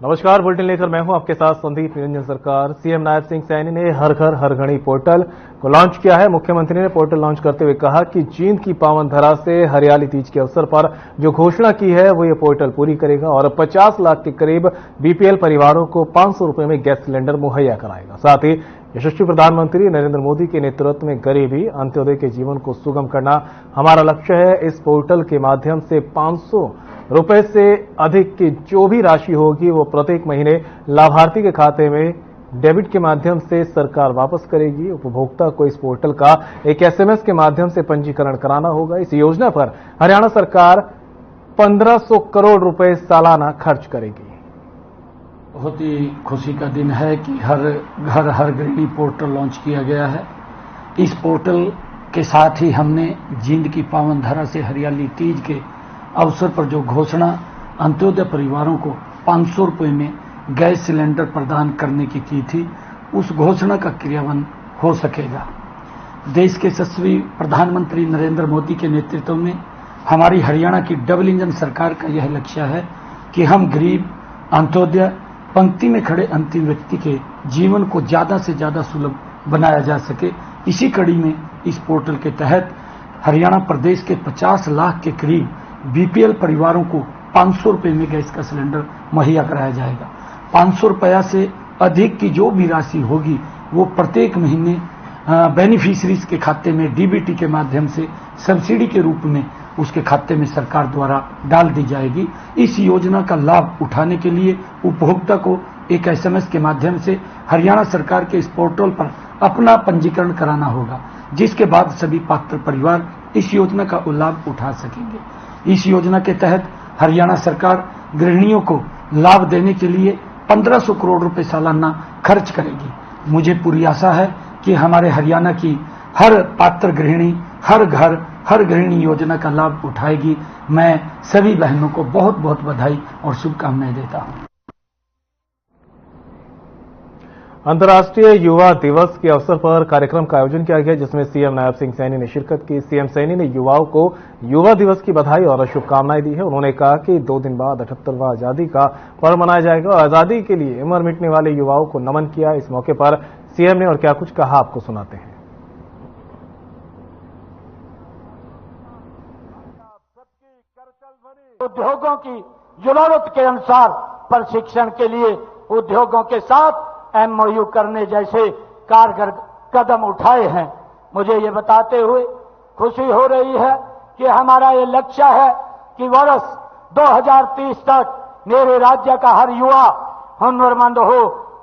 नमस्कार, बुलेटिन लेकर मैं हूं आपके साथ संदीप निरंजन सरकार। सीएम नायब सिंह सैनी ने हर घर हर घड़ी पोर्टल को लॉन्च किया है। मुख्यमंत्री ने पोर्टल लॉन्च करते हुए कहा कि जींद की पावन धरा से हरियाली तीज के अवसर पर जो घोषणा की है वो ये पोर्टल पूरी करेगा और 50 लाख के करीब बीपीएल परिवारों को 500 रुपए में गैस सिलेंडर मुहैया कराएगा। साथ ही यशस्वी प्रधानमंत्री नरेंद्र मोदी के नेतृत्व में गरीबी अंत्योदय के जीवन को सुगम करना हमारा लक्ष्य है। इस पोर्टल के माध्यम से 500 रुपए से अधिक की जो भी राशि होगी वो प्रत्येक महीने लाभार्थी के खाते में डेबिट के माध्यम से सरकार वापस करेगी। उपभोक्ता को इस पोर्टल का एक एसएमएस के माध्यम से पंजीकरण कराना होगा। इस योजना पर हरियाणा सरकार 1500 करोड़ रुपए सालाना खर्च करेगी। बहुत ही खुशी का दिन है कि हर घर हर गृहिणी पोर्टल लॉन्च किया गया है। इस पोर्टल के साथ ही हमने जींद की पावन धरा से हरियाली तीज के अवसर पर जो घोषणा अंत्योदय परिवारों को 500 रुपए में गैस सिलेंडर प्रदान करने की थी, उस घोषणा का क्रियान्वयन हो सकेगा। देश के यशस्वी प्रधानमंत्री नरेंद्र मोदी के नेतृत्व में हमारी हरियाणा की डबल इंजन सरकार का यह लक्ष्य है कि हम गरीब, अंत्योदय, पंक्ति में खड़े अंतिम व्यक्ति के जीवन को ज्यादा से ज्यादा सुलभ बनाया जा सके। इसी कड़ी में इस पोर्टल के तहत हरियाणा प्रदेश के 50 लाख के करीब बीपीएल परिवारों को 500 रुपए में गैस का सिलेंडर मुहैया कराया जाएगा। 500 रुपया से अधिक की जो भी राशि होगी वो प्रत्येक महीने बेनिफिशरीज के खाते में डीबीटी के माध्यम से सब्सिडी के रूप में उसके खाते में सरकार द्वारा डाल दी जाएगी। इस योजना का लाभ उठाने के लिए उपभोक्ता को एक एसएमएस के माध्यम से हरियाणा सरकार के इस पोर्टल पर अपना पंजीकरण कराना होगा, जिसके बाद सभी पात्र परिवार इस योजना का लाभ उठा सकेंगे। इस योजना के तहत हरियाणा सरकार गृहिणियों को लाभ देने के लिए 1500 करोड़ रुपए सालाना खर्च करेगी। मुझे पूरी आशा है कि हमारे हरियाणा की हर पात्र गृहिणी हर घर हर गृहिणी योजना का लाभ उठाएगी। मैं सभी बहनों को बहुत बहुत बधाई और शुभकामनाएं देता हूं। अंतर्राष्ट्रीय युवा दिवस के अवसर पर कार्यक्रम का आयोजन किया गया, जिसमें सीएम नायब सिंह सैनी ने शिरकत की। सीएम सैनी ने युवाओं को युवा दिवस की बधाई और शुभकामनाएं दी है। उन्होंने कहा कि 2 दिन बाद 78वां आजादी का पर्व मनाया जाएगा और आजादी के लिए मर मिटने वाले युवाओं को नमन किया। इस मौके पर सीएम ने और क्या कुछ कहा, आपको सुनाते हैं। उद्योगों की जरूरत के अनुसार प्रशिक्षण के लिए उद्योगों के साथ एमओयू करने जैसे कारगर कदम उठाए हैं। मुझे ये बताते हुए खुशी हो रही है कि हमारा ये लक्ष्य है कि वर्ष 2030 तक मेरे राज्य का हर युवा हुनरमंद हो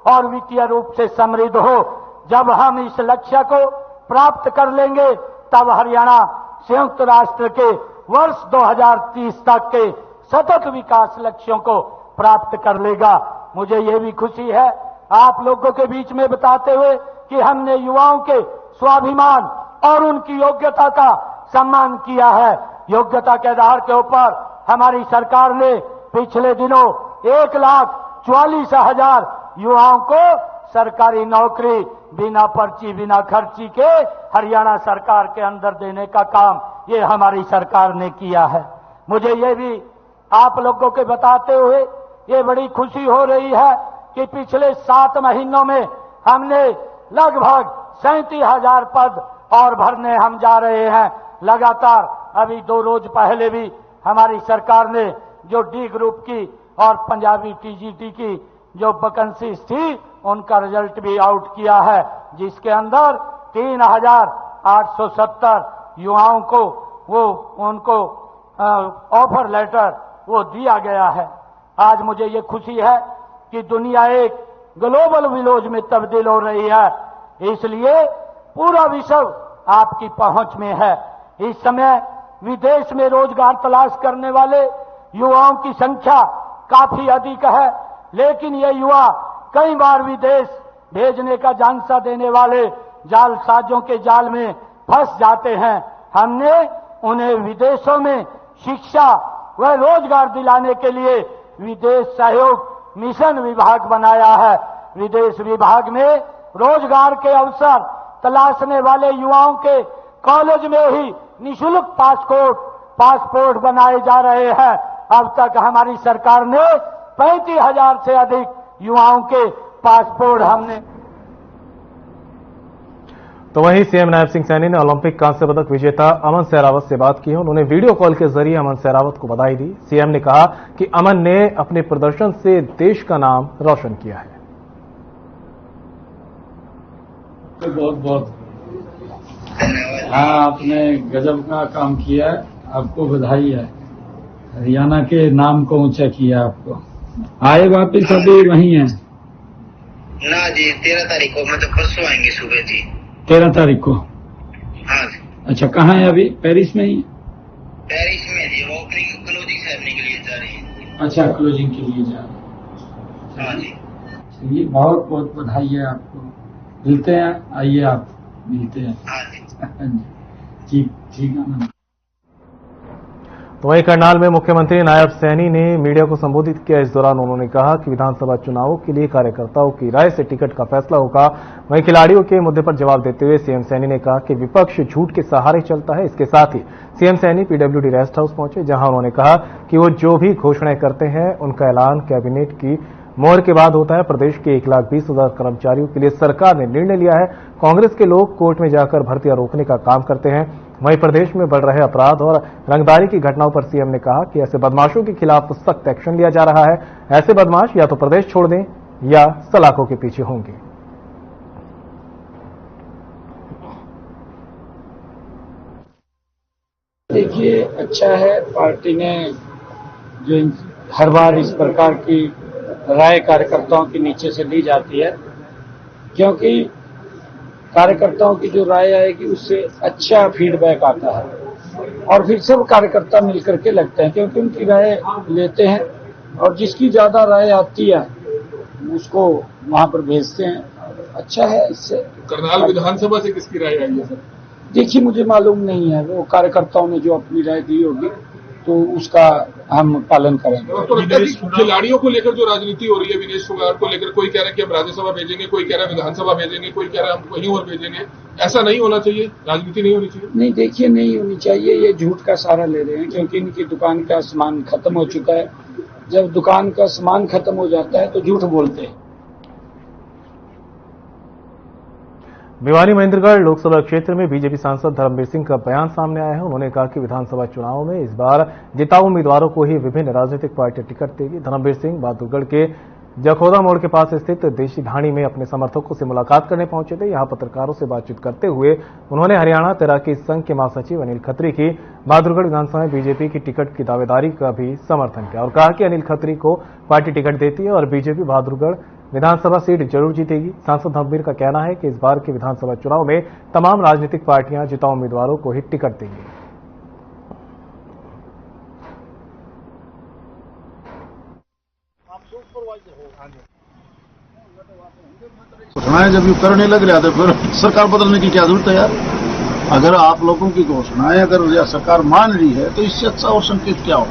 और वित्तीय रूप से समृद्ध हो। जब हम इस लक्ष्य को प्राप्त कर लेंगे तब हरियाणा संयुक्त राष्ट्र के वर्ष 2030 तक के सतत विकास लक्ष्यों को प्राप्त कर लेगा। मुझे ये भी खुशी है आप लोगों के बीच में बताते हुए कि हमने युवाओं के स्वाभिमान और उनकी योग्यता का सम्मान किया है। योग्यता के आधार के ऊपर हमारी सरकार ने पिछले दिनों 1,44,000 युवाओं को सरकारी नौकरी बिना पर्ची बिना खर्ची के हरियाणा सरकार के अंदर देने का काम ये हमारी सरकार ने किया है। मुझे ये भी आप लोगों के बताते हुए ये बड़ी खुशी हो रही है कि पिछले 7 महीनों में हमने लगभग 37,000 पद और भरने हम जा रहे हैं लगातार। अभी 2 रोज पहले भी हमारी सरकार ने जो डी ग्रुप की और पंजाबी टीजीटी की जो वैकेंसीज थी उनका रिजल्ट भी आउट किया है, जिसके अंदर 3,870 युवाओं को उनको ऑफर लेटर वो दिया गया है। आज मुझे ये खुशी है कि दुनिया एक ग्लोबल विलेज में तब्दील हो रही है, इसलिए पूरा विश्व आपकी पहुंच में है। इस समय विदेश में रोजगार तलाश करने वाले युवाओं की संख्या काफी अधिक है, लेकिन ये युवा कई बार विदेश भेजने का झांसा देने वाले जालसाजों के जाल में फंस जाते हैं। हमने उन्हें विदेशों में शिक्षा व रोजगार दिलाने के लिए विदेश सहयोग मिशन विभाग बनाया है। विदेश विभाग में रोजगार के अवसर तलाशने वाले युवाओं के कॉलेज में ही निःशुल्क पासपोर्ट बनाए जा रहे हैं। अब तक हमारी सरकार ने 35,000 से अधिक युवाओं के पासपोर्ट हमने। तो वहीं सीएम नायब सिंह सैनी ने ओलंपिक कांस्य पदक विजेता अमन सहरावत से बात की है। उन्होंने वीडियो कॉल के जरिए अमन सहरावत को बधाई दी। सीएम ने कहा कि अमन ने अपने प्रदर्शन से देश का नाम रोशन किया है। बहुत बहुत हाँ, आपने गजब का काम किया है, आपको बधाई है। हरियाणा के नाम को ऊंचा किया आपको। आए वापिस अभी वहीं हैं? ना जी, 13 तारीख को मतलब परसों आएंगे सुबह जी। 13 तारीख को? हाँ जी। अच्छा, कहाँ है अभी? पेरिस में ही? पेरिस में जी, वो ओपनिंग क्लोजिंग सेरेमनी के लिए जा रही है। अच्छा, क्लोजिंग के लिए जा रहे हैं। हाँ जी। चलिए, बहुत बहुत बधाई है आपको। मिलते हैं, आइए आप मिलते हैं। हाँ जी। ठीक ठीक है। तो वहीं करनाल में मुख्यमंत्री नायब सैनी ने मीडिया को संबोधित किया। इस दौरान उन्होंने कहा कि विधानसभा चुनावों के लिए कार्यकर्ताओं की राय से टिकट का फैसला होगा। वहीं खिलाड़ियों के मुद्दे पर जवाब देते हुए सीएम सैनी ने कहा कि विपक्ष झूठ के सहारे चलता है। इसके साथ ही CM Saini PWD rest house पहुंचे, जहां उन्होंने कहा कि वो जो भी घोषणाएं करते हैं उनका ऐलान कैबिनेट की मोहर के बाद होता है। प्रदेश के 1,20,000 कर्मचारियों के लिए सरकार ने निर्णय लिया है। कांग्रेस के लोग कोर्ट में जाकर भर्तियां रोकने का काम करते हैं। वहीं प्रदेश में बढ़ रहे अपराध और रंगदारी की घटनाओं पर सीएम ने कहा कि ऐसे बदमाशों के खिलाफ सख्त एक्शन लिया जा रहा है। ऐसे बदमाश या तो प्रदेश छोड़ दें या सलाखों के पीछे होंगे। देखिए, अच्छा है पार्टी ने जो हर बार इस प्रकार की राय कार्यकर्ताओं के नीचे से ली जाती है, क्योंकि कार्यकर्ताओं की जो राय आएगी उससे अच्छा फीडबैक आता है और फिर सब कार्यकर्ता मिलकर के लगते हैं, क्योंकि उनकी राय लेते हैं और जिसकी ज्यादा राय आती है उसको वहां पर भेजते हैं। अच्छा है इससे। करनाल विधानसभा से किसकी राय आई है सर? देखिए, मुझे मालूम नहीं है, वो कार्यकर्ताओं ने जो अपनी राय दी होगी तो उसका हम पालन करेंगे। तो लगता है कि खिलाड़ियों को लेकर जो राजनीति हो रही है, विनेश फोगाट को लेकर, कोई कह रहा है कि हम राज्यसभा भेजेंगे, कोई कह रहा है विधानसभा भेजेंगे, कोई कह रहा है हम कहीं और भेजेंगे। ऐसा नहीं होना चाहिए, राजनीति नहीं होनी चाहिए। नहीं, देखिए, नहीं होनी चाहिए। ये झूठ का सहारा ले रहे हैं, क्योंकि इनकी दुकान का सामान खत्म हो चुका है। जब दुकान का सामान खत्म हो जाता है तो झूठ बोलते हैं। भिवानी महेंद्रगढ़ लोकसभा क्षेत्र में बीजेपी सांसद धर्मवीर सिंह का बयान सामने आया है। उन्होंने कहा कि विधानसभा चुनाव में इस बार जिताऊ उम्मीदवारों को ही विभिन्न राजनीतिक पार्टियां टिकट देगी। धर्मवीर सिंह बहादुरगढ़ के जखौदा मोड़ के पास स्थित देशी ढाणी में अपने समर्थकों से मुलाकात करने पहुंचे थे। यहां पत्रकारों से बातचीत करते हुए उन्होंने हरियाणा तैराकी संघ के महासचिव अनिल खत्री की बहादुरगढ़ विधानसभा में बीजेपी की टिकट की दावेदारी का भी समर्थन किया और कहा कि अनिल खत्री को पार्टी टिकट देती है और बीजेपी बहादुरगढ़ विधानसभा सीट जरूर जीतेगी। सांसद धर्मवीर का कहना है कि इस बार के विधानसभा चुनाव में तमाम राजनीतिक पार्टियां जिताऊ उम्मीदवारों को ही टिकट देंगी। घोषणाएं जब यू करने लग रहा था फिर सरकार बदलने की क्या जरूरत है यार। अगर आप लोगों की घोषणाएं अगर सरकार मान रही है तो इससे अच्छा और संकेत क्या हो।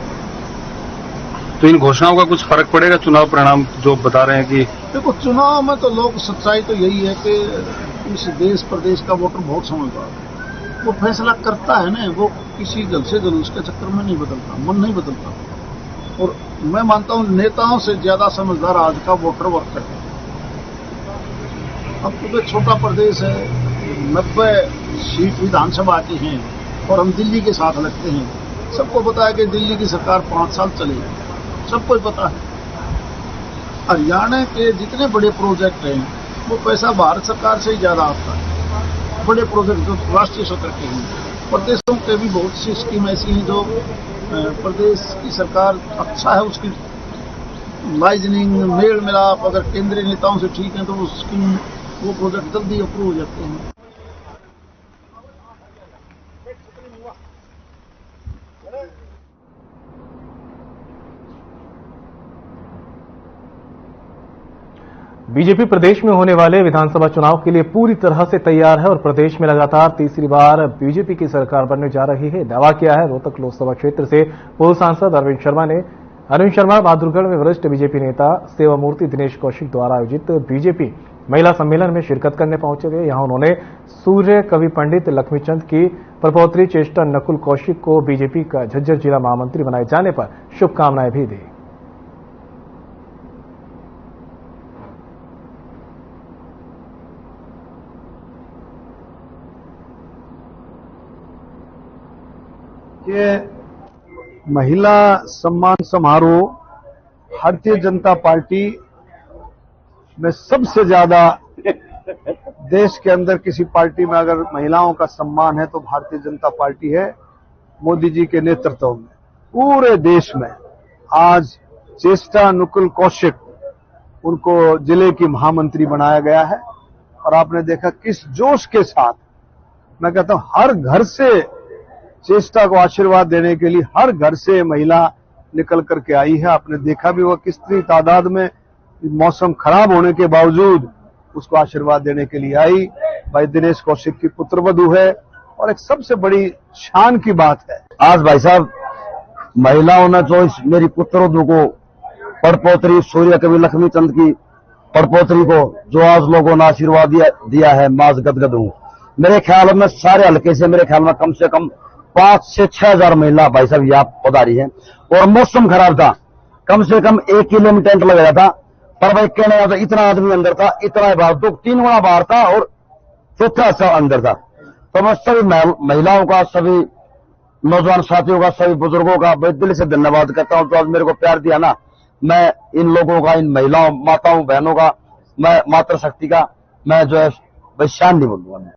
तो इन घोषणाओं का कुछ फर्क पड़ेगा चुनाव परिणाम जो बता रहे हैं कि? देखो, चुनाव में तो लोग सच्चाई तो यही है कि इस देश प्रदेश का वोटर बहुत समझदार है। वो फैसला करता है ना, वो किसी जल से जुलूस के चक्कर में नहीं बदलता, मन नहीं बदलता। और मैं मानता हूं नेताओं से ज्यादा समझदार आज का वोटर वर्ग है। अब क्योंकि छोटा प्रदेश है, 90 सीट विधानसभा की हैं और हम दिल्ली के साथ लगते हैं। सबको पता है कि दिल्ली की सरकार 5 साल चलेगी, सबको पता है। हरियाणा के जितने बड़े प्रोजेक्ट हैं वो पैसा भारत सरकार से ही ज्यादा आता है। बड़े प्रोजेक्ट जो राष्ट्रीय स्तर के हैं, प्रदेशों के भी बहुत सी स्कीम ऐसी हैं जो प्रदेश की सरकार अच्छा है, उसकी लाइजनिंग मेल मिलाप अगर केंद्रीय नेताओं से ठीक है तो वो स्कीम वो प्रोजेक्ट जल्दी अप्रूव हो जाते हैं। बीजेपी प्रदेश में होने वाले विधानसभा चुनाव के लिए पूरी तरह से तैयार है और प्रदेश में लगातार तीसरी बार बीजेपी की सरकार बनने जा रही है। दावा किया है रोहतक लोकसभा क्षेत्र से पूर्व सांसद अरविंद शर्मा ने। अरविंद शर्मा बहादुरगढ़ में वरिष्ठ बीजेपी नेता सेवामूर्ति दिनेश कौशिक द्वारा आयोजित बीजेपी महिला सम्मेलन में शिरकत करने पहुंचे थे। यहां उन्होंने सूर्य कवि पंडित लक्ष्मीचंद की प्रपौत्री चेष्टा नकुल कौशिक को बीजेपी का झज्जर जिला महामंत्री बनाए जाने पर शुभकामनाएं भी दी। ये महिला सम्मान समारोह भारतीय जनता पार्टी में सबसे ज्यादा देश के अंदर किसी पार्टी में अगर महिलाओं का सम्मान है तो भारतीय जनता पार्टी है। मोदी जी के नेतृत्व में पूरे देश में आज चेष्टा नुकुल कौशिक उनको जिले की महामंत्री बनाया गया है और आपने देखा किस जोश के साथ, मैं कहता हूं हर घर से चेष्टा को आशीर्वाद देने के लिए हर घर से महिला निकल करके आई है। आपने देखा भी वह कितनी तादाद में मौसम खराब होने के बावजूद उसको आशीर्वाद देने के लिए आई। भाई दिनेश कौशिक की पुत्रवधू है और एक सबसे बड़ी शान की बात है। आज भाई साहब महिलाओं ने जो इस मेरी पुत्रवधू को पड़पोत्री सूर्य कवि लक्ष्मी चंद की पड़पोत्री को जो आज लोगों ने आशीर्वाद दिया है, माज गदगद हूं। मेरे ख्याल में सारे हल्के से मेरे ख्याल में कम से कम 5 से 6 हजार महिला भाई साहब यहाँ पधारी है और मौसम खराब था, कम से कम 1 किलोमीटर टेंट लगाया था, पर भाई कहने वाला इतना आदमी अंदर था, इतना बाहर 2-3 गुना बाहर था और चौथा सा अंदर था। तो मैं सभी महिलाओं का, सभी नौजवान साथियों का, सभी बुजुर्गों का बहुत दिल से धन्यवाद करता हूं। तो आज मेरे को प्यार दिया ना, मैं इन लोगों का, इन महिलाओं, माताओं, बहनों का, मैं मातृशक्ति का मैं जो है शान नहीं बोलूंगा। मैं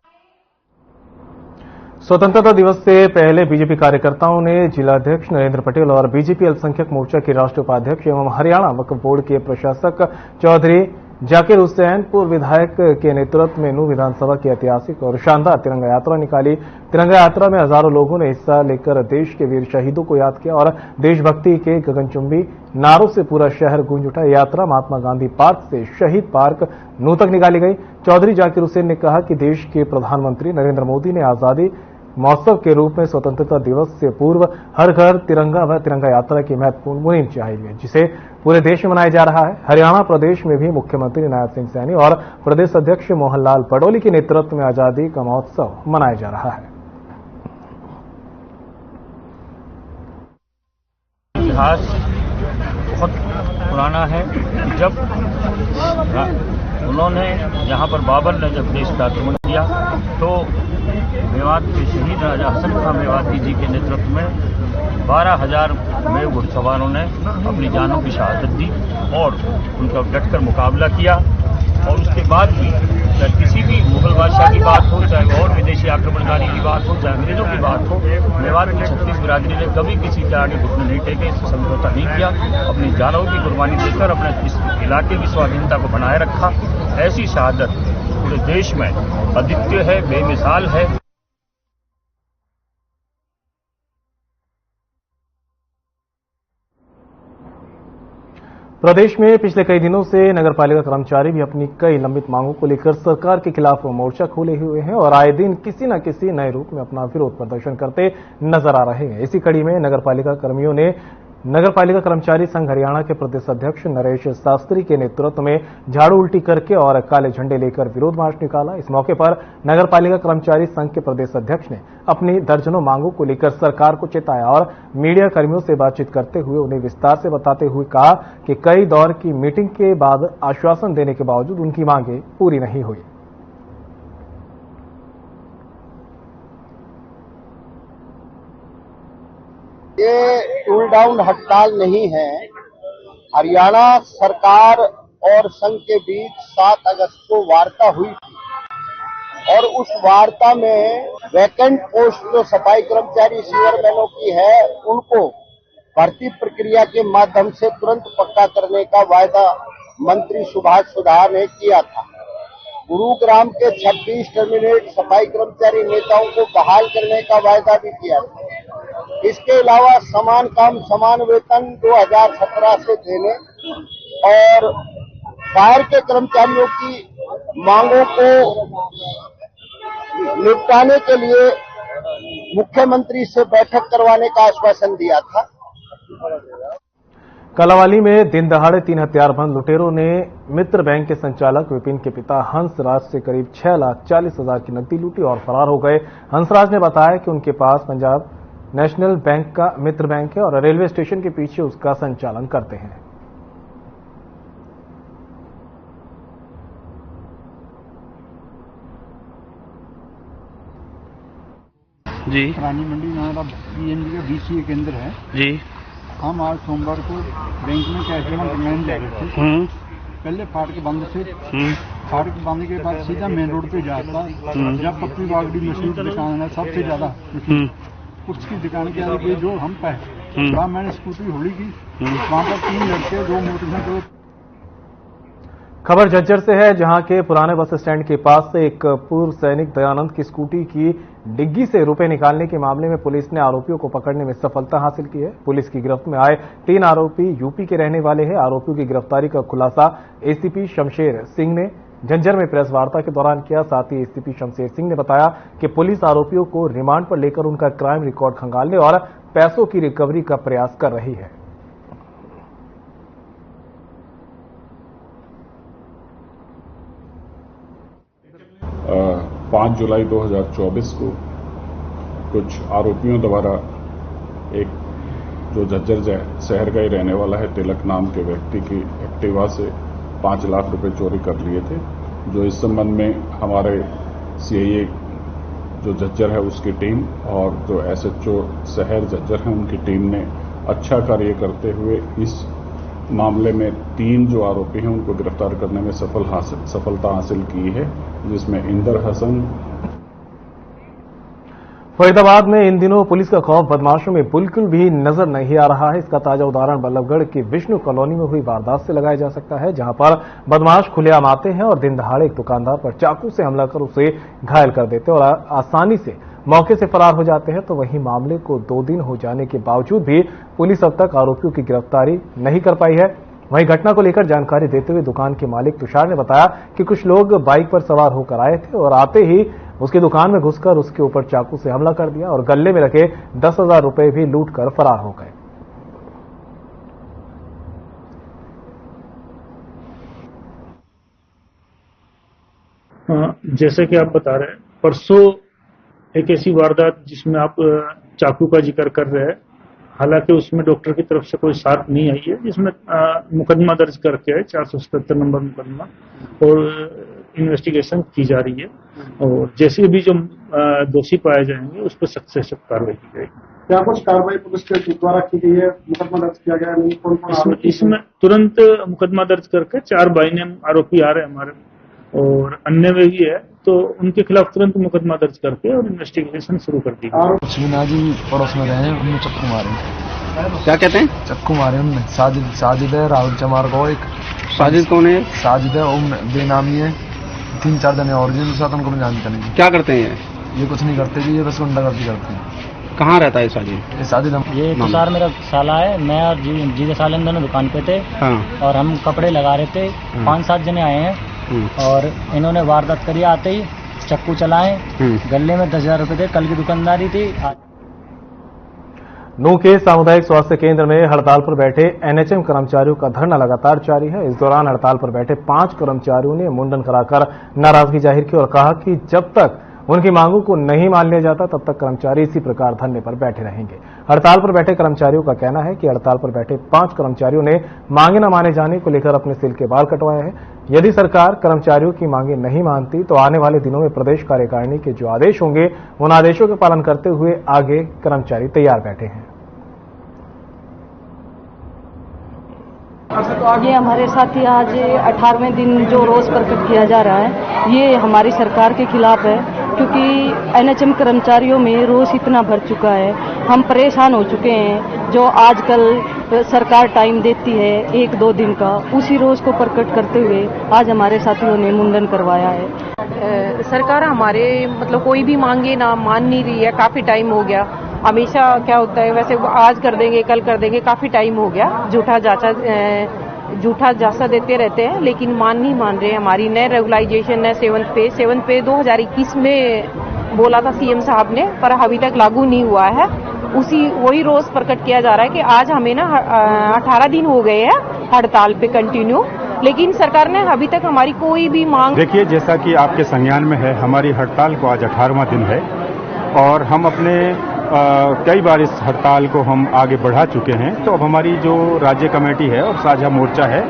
स्वतंत्रता दिवस से पहले बीजेपी कार्यकर्ताओं ने जिलाध्यक्ष नरेंद्र पटेल और बीजेपी अल्पसंख्यक मोर्चा के राष्ट्रीय उपाध्यक्ष एवं हरियाणा वक्फ बोर्ड के प्रशासक चौधरी जाकिर हुसैन पूर्व विधायक के नेतृत्व में नूंह विधानसभा की ऐतिहासिक और शानदार तिरंगा यात्रा निकाली। तिरंगा यात्रा में हजारों लोगों ने हिस्सा लेकर देश के वीर शहीदों को याद किया और देशभक्ति के गगनचुंबी नारों से पूरा शहर गूंज उठा। यात्रा महात्मा गांधी पार्क से शहीद पार्क नूंह तक निकाली गई। चौधरी जाकिर हुसैन ने कहा कि देश के प्रधानमंत्री नरेंद्र मोदी ने आजादी महोत्सव के रूप में स्वतंत्रता दिवस से पूर्व हर घर तिरंगा व तिरंगा यात्रा की महत्वपूर्ण मुहिम चलाई है, जिसे पूरे देश में मनाया जा रहा है। हरियाणा प्रदेश में भी मुख्यमंत्री नायब सिंह सैनी और प्रदेश अध्यक्ष मोहनलाल पटौली के नेतृत्व में आजादी का महोत्सव मनाया जा रहा है। इतिहास बहुत पुराना है। जब उन्होंने यहाँ पर बाबर ने जब देश का आक्रमण किया तो मेवात के शहीद राजा हसन खां मेवाती जी के नेतृत्व में 12,000 में घुड़सवारों ने अपनी जानों की शहादत दी और उनका डटकर मुकाबला किया। और उसके बाद भी चाहे किसी भी मुगल बादशाह की बात हो, चाहे और विदेशी आक्रमणकारी की बात हो, चाहे अंग्रेजों की बात हो, मेवात की छत्तीस बिरादरी ने कभी किसी के आगे घुटने नहीं टेके, इससे समझौता नहीं किया। अपनी जानों की कुर्बानी देकर अपने इस इलाके की स्वाधीनता को बनाए रखा। ऐसी शहादत पूरे देश में अद्वितीय है, बेमिसाल है। प्रदेश में पिछले कई दिनों से नगरपालिका कर्मचारी भी अपनी कई लंबित मांगों को लेकर सरकार के खिलाफ मोर्चा खोले हुए हैं और आए दिन किसी न किसी नए रूप में अपना विरोध प्रदर्शन करते नजर आ रहे हैं। इसी कड़ी में नगरपालिका कर्मियों ने नगरपालिका कर्मचारी संघ हरियाणा के प्रदेश अध्यक्ष नरेश शास्त्री के नेतृत्व में झाड़ू उल्टी करके और काले झंडे लेकर विरोध मार्च निकाला। इस मौके पर नगरपालिका कर्मचारी संघ के प्रदेश अध्यक्ष ने अपनी दर्जनों मांगों को लेकर सरकार को चेताया और मीडिया कर्मियों से बातचीत करते हुए उन्हें विस्तार से बताते हुए कहा कि कई दौर की मीटिंग के बाद आश्वासन देने के बावजूद उनकी मांगें पूरी नहीं हुई। ये टूल डाउन हड़ताल नहीं है। हरियाणा सरकार और संघ के बीच 7 अगस्त को वार्ता हुई थी और उस वार्ता में वैकेंट पोस्ट जो सफाई कर्मचारी सीवरमैनों की है उनको भर्ती प्रक्रिया के माध्यम से तुरंत पक्का करने का वायदा मंत्री सुभाष सुधार ने किया था। गुरुग्राम के 26 टर्मिनेट सफाई कर्मचारी नेताओं को बहाल करने का वायदा भी किया था। इसके अलावा समान काम समान वेतन 2017 से देने और फायर के कर्मचारियों की मांगों को निपटाने के लिए मुख्यमंत्री से बैठक करवाने का आश्वासन दिया था। कालांवाली में दिन दहाड़े 3 हथियारबंद लुटेरों ने मित्र बैंक के संचालक विपिन के पिता हंसराज से करीब 6,40,000 की नकदी लूटी और फरार हो गए। हंसराज ने बताया कि उनके पास पंजाब नेशनल बैंक का मित्र बैंक है और रेलवे स्टेशन के पीछे उसका संचालन करते हैं। जी रानी मंडी हमारा पीएनबी का BCA केंद्र है जी। हम आज सोमवार को बैंक में कैश जमा करने जा रहे थे। पहले फाटक बंद से, फाटक बंद के बाद सीधा मेन रोड पे जाता, जब पप्पी बागड़ी मशहूर दुकान है सबसे ज्यादा, उसकी दुकान के आगे जो हम पे वहाँ मैंने स्कूटी होली की, वहाँ पर 3 लड़के 2 मोटरसाइकिल। खबर झज्जर से है, जहां के पुराने बस स्टैंड के पास से एक पूर्व सैनिक दयानंद की स्कूटी की डिग्गी से रुपए निकालने के मामले में पुलिस ने आरोपियों को पकड़ने में सफलता हासिल की है। पुलिस की गिरफ्त में आए 3 आरोपी यूपी के रहने वाले हैं। आरोपियों की गिरफ्तारी का खुलासा एसीपी शमशेर सिंह ने झज्जर में प्रेस वार्ता के दौरान किया। साथ ही एसीपी शमशेर सिंह ने बताया कि पुलिस आरोपियों को रिमांड पर लेकर उनका क्राइम रिकॉर्ड खंगालने और पैसों की रिकवरी का प्रयास कर रही है। 5 जुलाई 2024 को कुछ आरोपियों द्वारा एक जो झज्जर शहर का ही रहने वाला है तिलक नाम के व्यक्ति की एक्टिवा से 5 लाख रुपए चोरी कर लिए थे। जो इस संबंध में हमारे सीआईए जो झज्जर है उसकी टीम और जो एसएचओ शहर झज्जर है उनकी टीम ने अच्छा कार्य करते हुए इस मामले में 3 जो आरोपी हैं उनको गिरफ्तार करने में सफलता हासिल की है, जिसमें इंदर हसन। फरीदाबाद में इन दिनों पुलिस का खौफ बदमाशों में बिल्कुल भी नजर नहीं आ रहा है। इसका ताजा उदाहरण बल्लभगढ़ की विष्णु कॉलोनी में हुई वारदात से लगाया जा सकता है, जहां पर बदमाश खुलेआम आते हैं और दिन दहाड़े एक दुकानदार पर चाकू से हमला कर उसे घायल कर देते हैं और आसानी से मौके से फरार हो जाते हैं। तो वहीं मामले को 2 दिन हो जाने के बावजूद भी पुलिस अब तक आरोपियों की गिरफ्तारी नहीं कर पाई है। वहीं घटना को लेकर जानकारी देते हुए दुकान के मालिक तुषार ने बताया कि कुछ लोग बाइक पर सवार होकर आए थे और आते ही उसकी दुकान में घुसकर उसके ऊपर चाकू से हमला कर दिया और गले में रखे 10,000 रुपए भी लूटकर फरार हो गए। जैसे कि आप बता रहे हैं, परसों एक ऐसी वारदात जिसमें आप चाकू का जिक्र कर रहे हैं, हालांकि उसमें डॉक्टर की तरफ से कोई साथ नहीं आई है, जिसमें मुकदमा दर्ज करके है 477 नंबर मुकदमा और इन्वेस्टिगेशन की जा रही है और जैसे भी जो दोषी पाए जाएंगे उस पर सख्त से सख्त कार्रवाई की जाएगी। क्या कुछ कार्रवाई पुलिस के द्वारा की गई है, मुकदमा दर्ज किया गया नहीं? कौन इसमें तुरंत मुकदमा दर्ज करके 4 बाइनेम आरोपी आ रहे हैं हमारे और अन्य में भी है, तो उनके खिलाफ तुरंत मुकदमा दर्ज करके और इन्वेस्टिगेशन शुरू कर दी गई। मीना जी पड़ोस में रहे, उनमें चक्कू मारे। क्या कहते हैं? चक्कू मारे उनने। साजिद है, राहुल चमार को एक। साजिद कौन है? साजिद है, वो बेनामी है। 3-4 जने और जिनके साथ उनको मैं जानता नहीं। क्या करते हैं ये? कुछ नहीं करते जी, ये बस गुंडागर्दी करते हैं। कहाँ रहता है साजिद? ये साजिद ये तुषार मेरा साला है। मैं और जीजा साले दोनों दुकान पे थे। हाँ। और हम कपड़े लगा रहे थे। 5-7 जने आए हैं और इन्होंने वारदात करी। आते ही चक्कू चलाए, गले में 10,000 रुपए थे। कल की दुकानदारी थी। नूह के सामुदायिक स्वास्थ्य केंद्र में हड़ताल पर बैठे एनएचएम कर्मचारियों का धरना लगातार जारी है। इस दौरान हड़ताल पर बैठे 5 कर्मचारियों ने मुंडन कराकर नाराजगी जाहिर की और कहा कि जब तक उनकी मांगों को नहीं मान लिया जाता तब तक कर्मचारी इसी प्रकार धरने पर बैठे रहेंगे। हड़ताल पर बैठे कर्मचारियों का कहना है कि हड़ताल पर बैठे 5 कर्मचारियों ने मांगे न माने जाने को लेकर अपने सिल के बाल कटवाए हैं। यदि सरकार कर्मचारियों की मांगे नहीं मानती तो आने वाले दिनों में प्रदेश कार्यकारिणी के जो आदेश होंगे उन आदेशों के पालन करते हुए आगे कर्मचारी तैयार बैठे हैं। ये हमारे साथ ही आज 18वें दिन जो रोष प्रकट किया जा रहा है, ये हमारी सरकार के खिलाफ है, क्योंकि एनएचएम कर्मचारियों में रोष इतना भर चुका है। हम परेशान हो चुके हैं। जो आजकल सरकार टाइम देती है 1-2 दिन का, उसी रोष को प्रकट करते हुए आज हमारे साथियों ने मुंडन करवाया है। सरकार हमारे मतलब कोई भी मांगे ना मान नहीं रही है। काफी टाइम हो गया। हमेशा क्या होता है, वैसे आज कर देंगे कल कर देंगे, काफी टाइम हो गया। झूठा जांचा देते रहते हैं, लेकिन नहीं मान रहे। हमारी नए रेगुलाइजेशन है 7th पे 2021 में बोला था सीएम साहब ने, पर अभी तक लागू नहीं हुआ है। वही रोष प्रकट किया जा रहा है कि आज हमें ना 18 दिन हो गए हैं हड़ताल पे कंटिन्यू, लेकिन सरकार ने अभी तक हमारी कोई भी मांग। देखिए, जैसा कि आपके संज्ञान में है, हमारी हड़ताल को आज 18वां दिन है और हम अपने कई बार इस हड़ताल को हम आगे बढ़ा चुके हैं। तो अब हमारी जो राज्य कमेटी है और साझा मोर्चा है,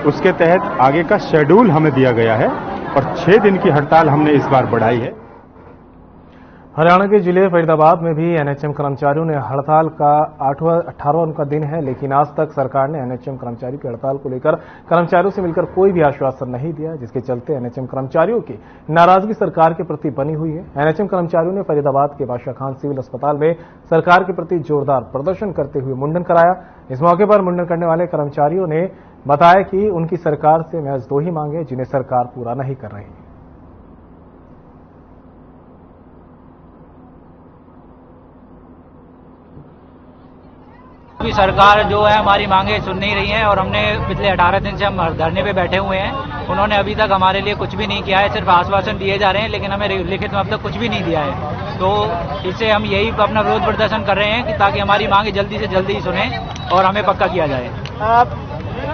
उसके तहत आगे का शेड्यूल हमें दिया गया है और 6 दिन की हड़ताल हमने इस बार बढ़ाई है। हरियाणा के जिले फरीदाबाद में भी एनएचएम कर्मचारियों ने हड़ताल का 18वां का दिन है, लेकिन आज तक सरकार ने एनएचएम कर्मचारियों की हड़ताल को लेकर कर्मचारियों से मिलकर कोई भी आश्वासन नहीं दिया, जिसके चलते एनएचएम कर्मचारियों की नाराजगी सरकार के प्रति बनी हुई है। एनएचएम कर्मचारियों ने फरीदाबाद के बादशाह खान सिविल अस्पताल में सरकार के प्रति जोरदार प्रदर्शन करते हुए मुंडन कराया। इस मौके पर मुंडन करने वाले कर्मचारियों ने बताया कि उनकी सरकार से महज 2 ही मांगे जिन्हें सरकार पूरा नहीं कर रही। अभी सरकार जो है हमारी मांगे सुन नहीं रही है और हमने पिछले 18 दिन से हम धरने पे बैठे हुए हैं। उन्होंने अभी तक हमारे लिए कुछ भी नहीं किया है, सिर्फ आश्वासन दिए जा रहे हैं, लेकिन हमें लिखित में अब तक कुछ भी नहीं दिया है। तो इससे हम यही अपना विरोध प्रदर्शन कर रहे हैं कि ताकि हमारी मांगे जल्दी से जल्दी सुने और हमें पक्का किया जाए।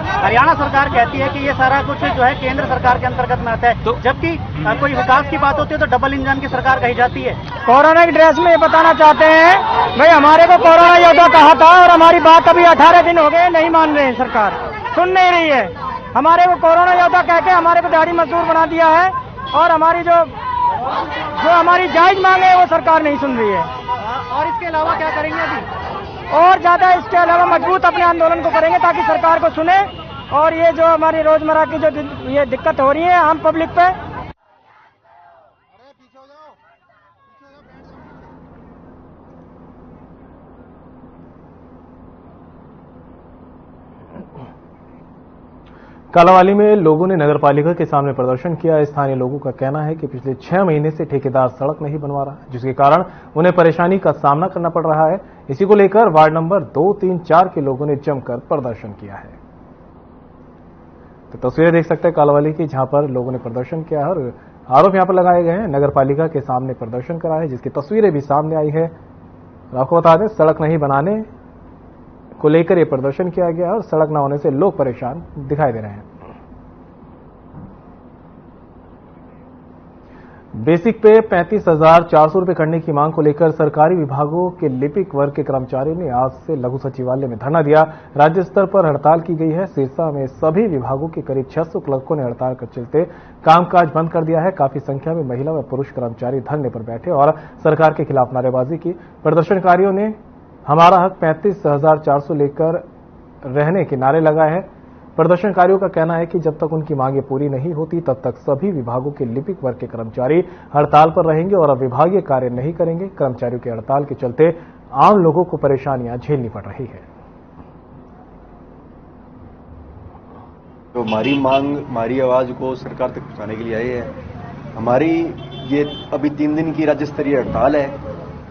हरियाणा सरकार कहती है कि ये सारा कुछ जो है केंद्र सरकार के अंतर्गत में आता है, तो जबकि कोई विकास की बात होती है तो डबल इंजन की सरकार कही जाती है। कोरोना की ड्रेस में ये बताना चाहते हैं भाई हमारे को कोरोना योद्धा कहा था और हमारी बात अभी 18 दिन हो गए, नहीं मान रहे हैं, सरकार सुन नहीं रही है। हमारे को कोरोना योद्धा कह के हमारे को दिहाड़ी मजदूर बना दिया है और हमारी जो हमारी जायज मांग है वो सरकार नहीं सुन रही है। और इसके अलावा क्या करेंगे अभी? और ज्यादा इसके अलावा मजबूत अपने आंदोलन को करेंगे ताकि सरकार को सुने और ये जो हमारी रोजमर्रा की जो ये दिक्कत हो रही है आम पब्लिक पे, कालांवाली में लोगों ने नगरपालिका के सामने प्रदर्शन किया। स्थानीय लोगों का कहना है कि पिछले 6 महीने से ठेकेदार सड़क नहीं बनवा रहा, जिसके कारण उन्हें परेशानी का सामना करना पड़ रहा है। इसी को लेकर वार्ड नंबर 2, 3, 4 के लोगों ने जमकर प्रदर्शन किया है। तो तस्वीरें देख सकते हैं कालांवाली की, जहां पर लोगों ने प्रदर्शन किया है और आरोप यहां पर लगाए गए हैं। नगरपालिका के सामने प्रदर्शन करा है, जिसकी तस्वीरें भी सामने आई है। आपको बता दें, सड़क नहीं बनाने को लेकर यह प्रदर्शन किया गया और सड़क न होने से लोग परेशान दिखाई दे रहे हैं। बेसिक पे 35,400 रुपए करने की मांग को लेकर सरकारी विभागों के लिपिक वर्ग के कर्मचारियों ने आज से लघु सचिवालय में धरना दिया। राज्य स्तर पर हड़ताल की गई है। सिरसा में सभी विभागों के करीब 600 क्लर्कों ने हड़ताल के चलते कामकाज बंद कर दिया है। काफी संख्या में महिला व पुरुष कर्मचारी धरने पर बैठे और सरकार के खिलाफ नारेबाजी की। प्रदर्शनकारियों ने हमारा हक 35,400 लेकर रहने के नारे लगाए हैं। प्रदर्शनकारियों का कहना है कि जब तक उनकी मांगे पूरी नहीं होती तब तक सभी विभागों के लिपिक वर्ग के कर्मचारी हड़ताल पर रहेंगे और अब विभागीय कार्य नहीं करेंगे। कर्मचारियों के हड़ताल के चलते आम लोगों को परेशानियां झेलनी पड़ रही है। तो हमारी मांग, हमारी आवाज को सरकार तक पहुंचाने के लिए आए हैं। हमारी ये अभी 3 दिन की राज्य स्तरीय हड़ताल है,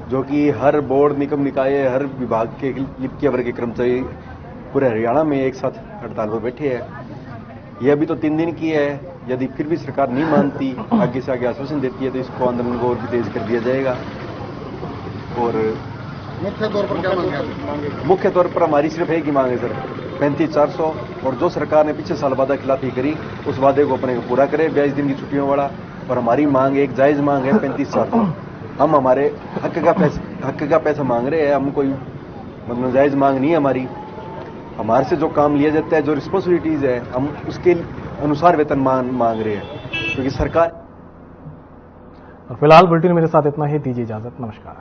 जो कि हर बोर्ड, निगम निकाय, हर विभाग के लिपिक वर्ग के कर्मचारी पूरे हरियाणा में एक साथ हड़ताल पर बैठे हैं। ये अभी तो 3 दिन की है। यदि फिर भी सरकार नहीं मानती, आगे से आगे आश्वासन देती है, तो इसको आंदोलन को और भी तेज कर दिया जाएगा। और मुख्य तौर पर क्या मांगे? मुख्य तौर पर हमारी सिर्फ एक ही मांग है सर, 35,400। और जो सरकार ने पिछले साल वादा खिलाफी करी, उस वादे को अपने पूरा करे, 22 दिन की छुट्टियों वाला। और हमारी मांग एक जायज मांग है 35,400। हम हमारे हक का पैसा मांग रहे हैं। हम कोई मतलब जायज मांग नहीं है हमारी। हमारे से जो काम लिया जाता है, जो रिस्पॉन्सिबिलिटीज है, हम उसके अनुसार वेतन मांग रहे हैं, क्योंकि सरकार। और फिलहाल बुलेटिन मेरे साथ इतना ही। दीजिए इजाजत। नमस्कार।